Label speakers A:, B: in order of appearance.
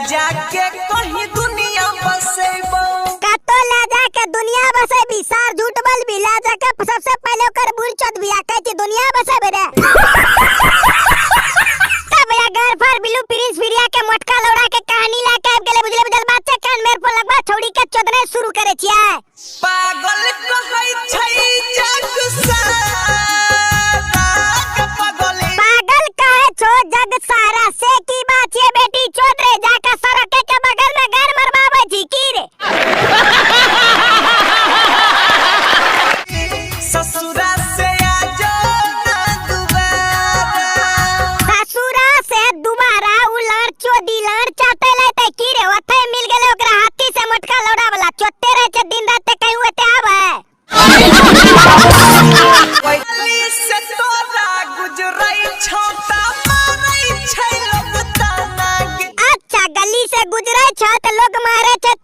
A: जाके कहीं दुनिया बसेबो
B: कतो ले जाके दुनिया बसेबी सार झूठ बोलबी ले जाके सबसे पहले ओकर बुढ़ चोद बिया कहती दुनिया बसेबे रे तब या घर पर बिल्लू प्रिंस फिरिया के मोटका लौड़ा के कहानी ला के गेले बुझले बुझल बात से कान मेर पर लगवा छोड़ी के चोदने शुरू करे छिया
A: पागल कहै छै जग सारा
B: पागल कहे छो जग सारा से की बात ये बेटी चोद रे जाके सड़क के बगल में घर मरवावे छी की रे
A: ससुरा से आजो ना दोबारा
B: ससुरा से दोबारा उलड़ चोदी लड़ चाटे लेते की रे ओथे मिल गेले ओकरा हाथी से मोटका लौड़ा वाला चोते रहे छ दिन रात कहीं होते आवे
A: से तोरा गुजरै छोटा मारै छै लोग ताना
B: अच्छा गली से गुजरे छ त लोग मारे छ